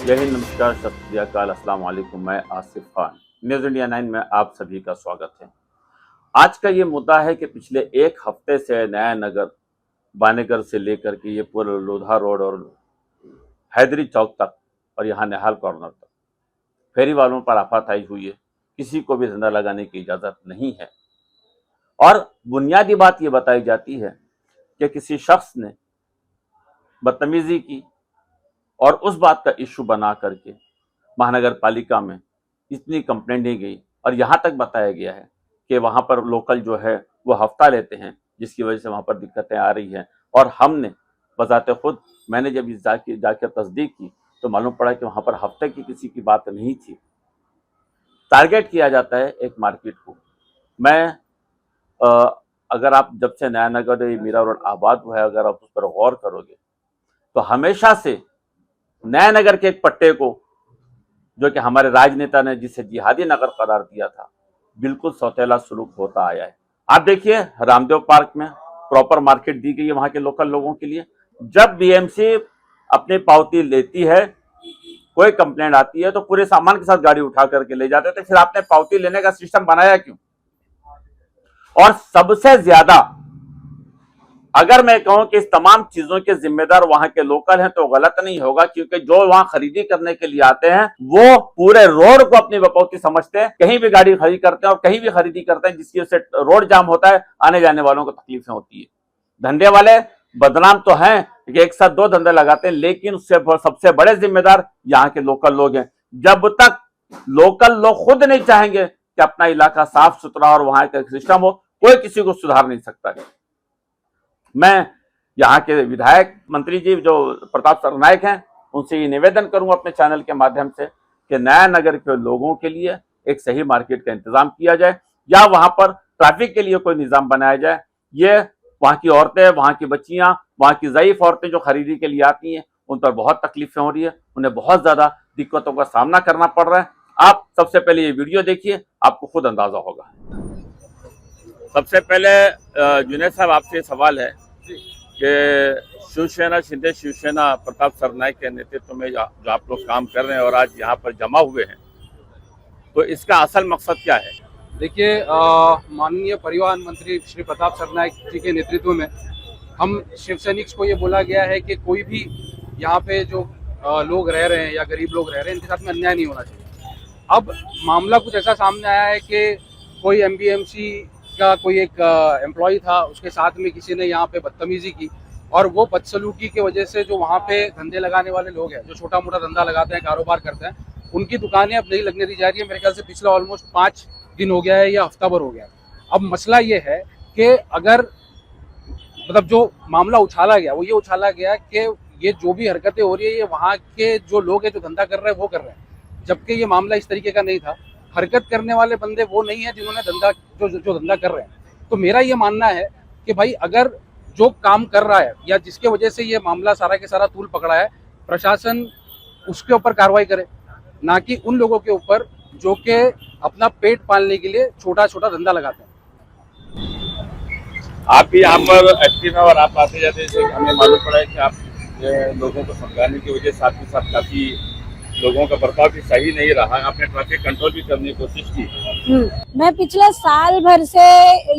जय हिंद, नमस्कार, सत श्री अकाल, अस्सलाम वालेकुम। मैं आसिफ खान, न्यूज़ इंडिया 9 में आप सभी का स्वागत है। आज का ये मुद्दा है कि पिछले एक हफ्ते से नया नगर, बानेगर से लेकर के ये पूरा लोधा रोड और हैदरी चौक तक और यहाँ निहाल कॉर्नर तक फेरी वालों पर आफत हुई है। किसी को भी धंधा लगाने की इजाज़त नहीं है और बुनियादी बात ये बताई जाती है कि किसी शख्स ने बदतमीजी की और उस बात का इशू बना करके महानगर पालिका में इतनी कंप्लेंट दी गई और यहाँ तक बताया गया है कि वहाँ पर लोकल जो है वो हफ्ता लेते हैं, जिसकी वजह से वहाँ पर दिक्कतें आ रही हैं। और हमने बजाते खुद, मैंने जब इस जाकर तस्दीक की तो मालूम पड़ा कि वहाँ पर हफ्ते की किसी की बात नहीं थी। टारगेट किया जाता है एक मार्केट को। अगर आप जब से नया नगर मीरा रोड आबाद हुआ है, अगर आप उस पर गौर करोगे तो हमेशा से नया नगर के एक पट्टे को, जो कि हमारे राजनेता ने जिसे जिहादी नगर करार दिया था, बिल्कुल सौतेला सलूक होता आया है। आप देखिए, रामदेव पार्क में प्रॉपर मार्केट दी गई है वहां के लोकल लोगों के लिए। जब बीएमसी अपनी पावती लेती है, कोई कंप्लेंट आती है तो पूरे सामान के साथ गाड़ी उठा करके ले जाते थे। फिर आपने पावती लेने का सिस्टम बनाया क्यों? और सबसे ज्यादा अगर मैं कहूं कि इस तमाम चीजों के जिम्मेदार वहां के लोकल हैं तो गलत नहीं होगा, क्योंकि जो वहां खरीदी करने के लिए आते हैं वो पूरे रोड को अपनी बकौती समझते हैं। कहीं भी गाड़ी खरीदी करते हैं और कहीं भी खरीदी करते हैं, जिसकी वजह से रोड जाम होता है, आने जाने वालों को तकलीफें होती है। धंधे वाले बदनाम तो हैं कि एक साथ दो धंधे लगाते हैं, लेकिन उससे सबसे बड़े जिम्मेदार यहाँ के लोकल लोग हैं। जब तक लोकल लोग खुद नहीं चाहेंगे कि अपना इलाका साफ सुथरा और वहां का सिस्टम हो, कोई किसी को सुधार नहीं सकता है। मैं यहाँ के विधायक मंत्री जी जो प्रताप सरनाइक हैं, उनसे ये निवेदन करूंगा अपने चैनल के माध्यम से कि नया नगर के लोगों के लिए एक सही मार्केट का इंतजाम किया जाए, या वहां पर ट्रैफिक के लिए कोई निजाम बनाया जाए। ये वहां की औरतें, वहां की बच्चियां, वहां की ज़ईफ औरतें जो खरीदी के लिए आती हैं, उन पर बहुत तकलीफें हो रही है, उन्हें बहुत ज्यादा दिक्कतों का सामना करना पड़ रहा है। आप सबसे पहले ये वीडियो देखिए, आपको खुद अंदाजा होगा। सबसे पहले जुनैद साहब, आपसे सवाल है कि शिवसेना, शिंदे शिवसेना प्रताप सरनाइक के नेतृत्व में जो आप लोग काम कर रहे हैं और आज यहाँ पर जमा हुए हैं, तो इसका असल मकसद क्या है? देखिए, माननीय परिवहन मंत्री श्री प्रताप सरनाइक जी के नेतृत्व में हम शिव सैनिक को ये बोला गया है कि कोई भी यहाँ पे जो लोग रह रहे हैं या गरीब लोग रह रहे हैं, इनके साथ में अन्याय नहीं होना चाहिए। अब मामला कुछ ऐसा सामने आया है कि कोई एमबीएमसी का कोई एक एम्प्लॉय था, उसके साथ में किसी ने यहाँ पे बदतमीजी की, और वो बदसलूकी की वजह से जो वहाँ पे धंधे लगाने वाले लोग हैं, जो छोटा मोटा धंधा लगाते हैं, कारोबार करते हैं, उनकी दुकानें अब नहीं लगने दी जा रही है। मेरे ख्याल से पिछला ऑलमोस्ट 5 दिन हो गया है या हफ्ता भर हो गया है। अब मसला ये है कि अगर मतलब जो मामला उछाला गया वो ये उछाला गया कि ये जो भी हरकतें हो रही है ये वहाँ के जो लोग हैं जो धंधा कर रहे हैं वो कर रहे हैं, जबकि ये मामला इस तरीके का नहीं था। हरकत करने वाले बंदे वो नहीं है जिन्होंने धंधा जो धंधा कर रहे हैं। तो मेरा ये मानना है कि भाई अगर जो काम कर रहा है या जिसके वजह से ये मामला सारा के सारा तूल पकड़ा है, प्रशासन उसके ऊपर कार्रवाई करे, ना कि उन लोगों के ऊपर जो कि अपना पेट पालने के लिए छोटा छोटा धंधा लगाते हैं। आप भी यहाँ पर एक्टिव है और आप आते जाते, जैसे हमें मालूम पड़ा है कि आप लोगों को समझाने की वजह से आपके साथ काफी लोगों का बर्ताव भी सही नहीं रहा, आपने ट्रैफिक कंट्रोल भी करने की कोशिश की। मैं पिछले साल भर से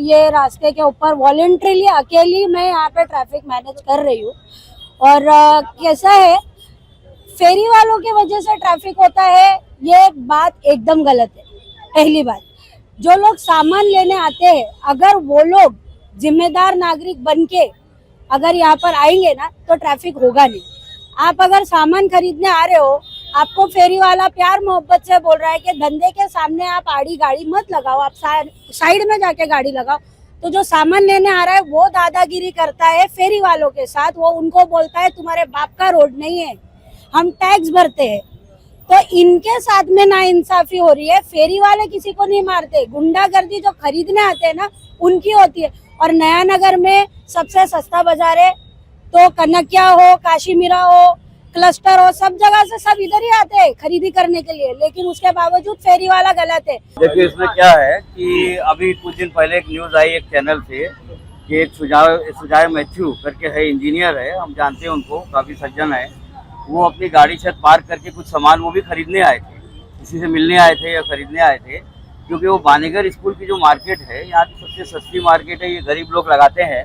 ये रास्ते के ऊपर वॉलंटरीली अकेली मैं यहाँ पे ट्रैफिक मैनेज कर रही हूँ। और कैसा है, फेरी वालों की वजह से ट्रैफिक होता है, ये बात एकदम गलत है। पहली बात, जो लोग सामान लेने आते हैं, अगर वो लोग जिम्मेदार नागरिक बनके अगर यहाँ पर आएंगे ना तो ट्रैफिक होगा नहीं। आप अगर सामान खरीदने आ रहे हो, आपको फेरी वाला प्यार मोहब्बत से बोल रहा है कि धंधे के सामने आप आड़ी गाड़ी मत लगाओ, आप साइड में जाके गाड़ी लगाओ, तो जो सामान लेने आ रहा है वो दादागिरी करता है फेरी वालों के साथ। वो उनको बोलता है तुम्हारे बाप का रोड नहीं है, हम टैक्स भरते हैं। तो इनके साथ में नाइंसाफी हो रही है। फेरी वाले किसी को नहीं मारते, गुंडागर्दी जो खरीदने आते हैं ना उनकी होती है। और नया नगर में सबसे सस्ता बाजार है, तो कनकिया हो, काशीमीरा हो, क्लस्टर हो, सब जगह से सब इधर ही आते हैं खरीदी करने के लिए, लेकिन उसके बावजूद फेरी वाला गलत है। देखिए, इसमें क्या है कि अभी कुछ दिन पहले एक न्यूज आई एक चैनल से कि एक सुजाय मैथ्यू करके है, इंजीनियर है, हम जानते हैं उनको, काफी सज्जन है। वो अपनी गाड़ी से पार्क करके कुछ सामान वो भी खरीदने आए थे, किसी से मिलने आए थे या खरीदने आए थे, क्योंकि वो बानेगर स्कूल की जो मार्केट है यहाँ की सबसे सस्ती मार्केट है। ये गरीब लोग लगाते हैं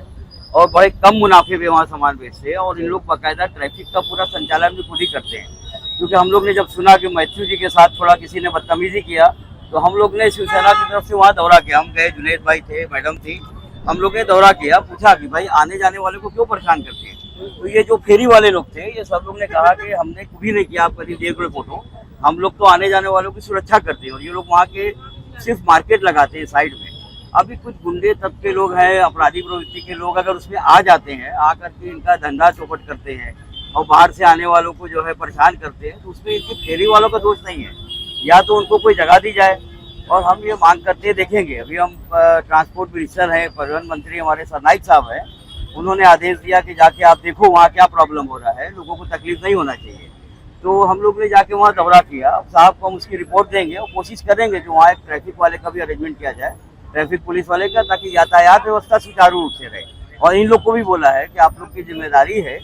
और बड़े कम मुनाफे पे वहाँ सामान बेचते हैं, और इन लोग बाकायदा ट्रैफिक का पूरा संचालन भी खुद ही करते हैं। क्योंकि हम लोग ने जब सुना कि मैथ्यू जी के साथ थोड़ा किसी ने बदतमीजी किया, तो हम लोग ने शिवसेना की तरफ से वहाँ दौरा किया। हम गए, जुनेद भाई थे, मैडम थी, हम लोग ने दौरा किया, पूछा कि भाई आने जाने वाले को क्यों परेशान करते हैं। तो ये जो फेरी वाले लोग थे, ये सब लोग ने कहा कि हमने कुछ भी नहीं किया, आप कभी देख लो फोटो, हम लोग तो आने जाने वालों की सुरक्षा करते हैं, और ये लोग वहाँ के सिर्फ मार्केट लगाते हैं साइड में। अभी कुछ गुंडे तब के लोग हैं, अपराधी प्रवृत्ति के लोग अगर उसमें आ जाते हैं, आकर के इनका धंधा चौपट करते हैं और बाहर से आने वालों को जो है परेशान करते हैं, तो उसमें इनकी फेरी वालों का दोष नहीं है। या तो उनको कोई जगह दी जाए, और हम ये मांग करते देखेंगे। अभी हम ट्रांसपोर्ट मिनिस्टर हैं, परिवहन मंत्री हमारे सरनाइक साहब हैं, उन्होंने आदेश दिया कि जाके आप देखो वहाँ क्या प्रॉब्लम हो रहा है, लोगों को तकलीफ नहीं होना चाहिए। तो हम लोग ने जाके वहाँ दौरा किया। साहब को हम उसकी रिपोर्ट देंगे और कोशिश करेंगे कि वहाँ एक ट्रैफिक वाले का भी अरेंजमेंट किया जाए, ट्रैफिक पुलिस वाले का, ताकि यातायात व्यवस्था सुचारू रूप से रहे। और इन लोग को भी बोला है कि आप लोग की जिम्मेदारी है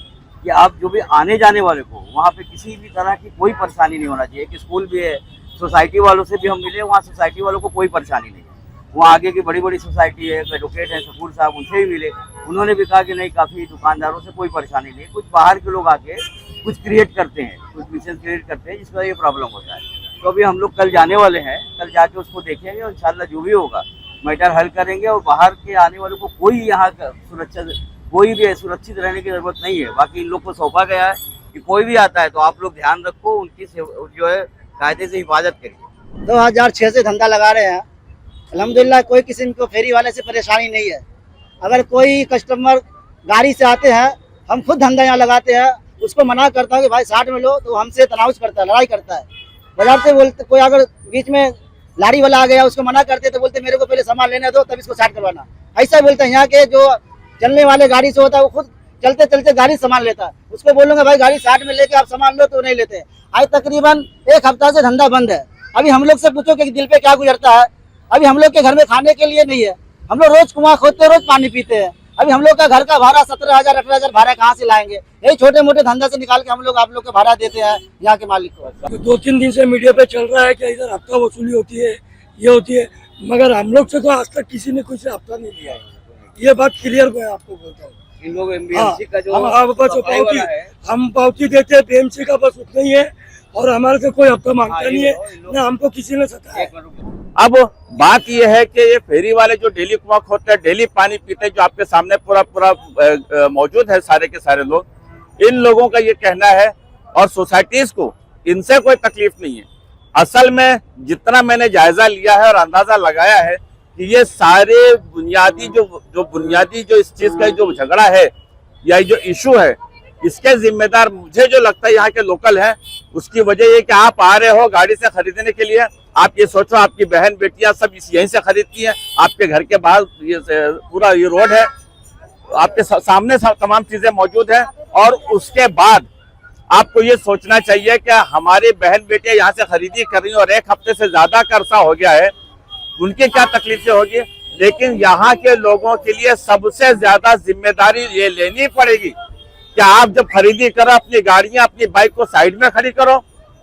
कि आप जो भी आने जाने वाले को वहाँ पे किसी भी तरह की कोई परेशानी नहीं होना चाहिए। एक स्कूल भी है, सोसाइटी वालों से भी हम मिले, वहाँ सोसाइटी वालों को कोई परेशानी नहीं है। वहाँ आगे की बड़ी बड़ी सोसाइटी है, एडवोकेट हैं शकूर साहब, उनसे भी मिले, उन्होंने भी कहा कि नहीं, काफ़ी दुकानदारों से कोई परेशानी नहीं। कुछ बाहर के लोग आके कुछ क्रिएट करते हैं, कुछ मिशन क्रिएट करते हैं, जिसका ये प्रॉब्लम होता है। तो अभी हम लोग कल जाने वाले हैं, कल जाके उसको देखेंगे और इंशाल्लाह जो भी होगा मैटर हल करेंगे। और बाहर के आने वालों को कोई यहाँ सुरक्षा, कोई भी सुरक्षित रहने की जरूरत नहीं है। बाकी इन लोग को सौंपा गया है कि कोई भी आता है तो आप लोग ध्यान रखो, उनकी जो है कायदे से हिफाजत करिए। 2006 से धंधा लगा रहे हैं, अल्हम्दुलिल्लाह कोई किस्म को फेरी वाले से परेशानी नहीं है। अगर कोई कस्टमर गाड़ी से आते हैं, हम खुद धंधा यहाँ लगाते हैं, उसको मना करता हूँ कि भाई 60 में लो, तो हमसे तनाउज करता है, लड़ाई करता है। बाजार से बोलते, कोई अगर बीच में लारी वाला आ गया, उसको मना करते तो बोलते मेरे को पहले सामान लेने दो तब इसको 60 करवाना। ऐसा बोलते हैं। यहाँ के जो चलने वाले गाड़ी से होता है, वो खुद चलते चलते गाड़ी सामान लेता है, उसको बोलूंगा भाई गाड़ी 60 में लेके आप सामान लो, तो नहीं लेते। आज तकरीबन 1 हफ्ता से धंधा बंद है। अभी हम लोग से पूछो कि दिल पे क्या गुजरता है। अभी हम लोग के घर में खाने के लिए नहीं है, हम लोग रोज कुआं खोदते, रोज पानी पीते हैं। अभी हम लोग का घर का भाड़ा 17,000 18,000 भाड़ा कहाँ से लाएंगे? यही छोटे मोटे धंधा से निकाल के हम लोग आप लोग को भाड़ा देते हैं यहाँ के मालिक को। तो 2-3 दिन से मीडिया पे चल रहा है कि इधर हफ्ता वसूली होती है, ये होती है, मगर हम लोग से तो आज तक किसी ने कुछ हफ्ता नहीं लिया है। ये बात क्लियर मैं आपको बोलता हूँ। इन लोग एमबीएमसी का जो हम पावती देते हैं, बीएमसी का बस उतना ही है, और हमारे से कोई हफ्ता मांगता नहीं है, ना हमको किसी ने सताया। अब बात यह है कि ये फेरी वाले जो डेली कुआं खोदते हैं, डेली पानी पीते हैं, जो आपके सामने पूरा मौजूद है सारे के सारे लोग, इन लोगों का ये कहना है, और सोसाइटीज को इनसे कोई तकलीफ नहीं है। असल में जितना मैंने जायजा लिया है और अंदाजा लगाया है कि ये सारे बुनियादी जो इस चीज का जो झगड़ा है या जो इशू है, इसके जिम्मेदार मुझे जो लगता है यहाँ के लोकल हैं। उसकी वजह ये कि आप आ रहे हो गाड़ी से खरीदने के लिए, आप ये सोचो आपकी बहन बेटियां सब यहीं से खरीदती हैं, आपके घर के बाहर ये पूरा ये रोड है, आपके सामने तमाम चीजें मौजूद है। और उसके बाद आपको ये सोचना चाहिए कि हमारी बहन बेटियां यहाँ से खरीदी कर रही हैं और 1 हफ्ते से ज्यादा का अरसा हो गया है, उनकी क्या तकलीफें होगी। लेकिन यहाँ के लोगों के लिए सबसे ज्यादा जिम्मेदारी ये लेनी पड़ेगी कि आप जब खरीदी करो, अपनी गाड़ियां, अपनी बाइक को साइड में खड़ी करो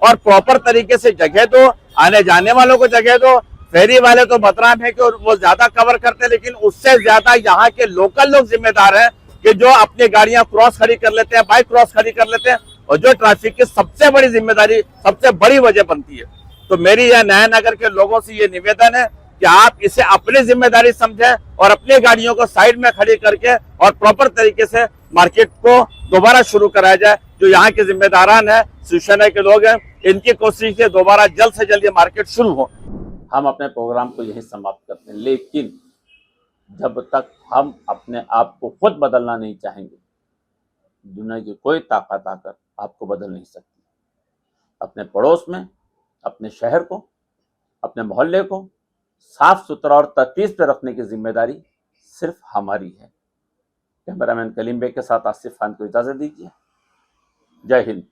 और प्रॉपर तरीके से जगह दो, आने जाने वालों को जगह दो। फेरी वाले तो बदनाम है कि वो ज्यादा कवर करते हैं, लेकिन उससे ज्यादा यहाँ के लोकल लोग जिम्मेदार हैं कि जो अपनी गाड़ियां क्रॉस खड़ी कर लेते हैं, बाइक क्रॉस खड़ी कर लेते हैं, और जो ट्रैफिक की सबसे बड़ी जिम्मेदारी, सबसे बड़ी वजह बनती है। तो मेरी यह नया नगर के लोगों से ये निवेदन है कि आप इसे अपनी जिम्मेदारी समझें और अपनी गाड़ियों को साइड में खड़ी करके और प्रॉपर तरीके से मार्केट को दोबारा शुरू कराया जाए। जो यहाँ के जिम्मेदारान है, शिवसेना के लोग हैं, इनकी कोशिश है दोबारा जल्द से जल्द ये मार्केट शुरू हो। हम अपने प्रोग्राम को यहीं समाप्त करते हैं, लेकिन जब तक हम अपने आप को खुद बदलना नहीं चाहेंगे, दुनिया की कोई ताकत आकर आपको बदल नहीं सकती। अपने पड़ोस में, अपने शहर को, अपने मोहल्ले को साफ सुथरा और तरतीब पे रखने की जिम्मेदारी सिर्फ हमारी है। कैमरामैन कलीम बेग के साथ आसिफ खान को इजाजत दीजिए। जय हिंद।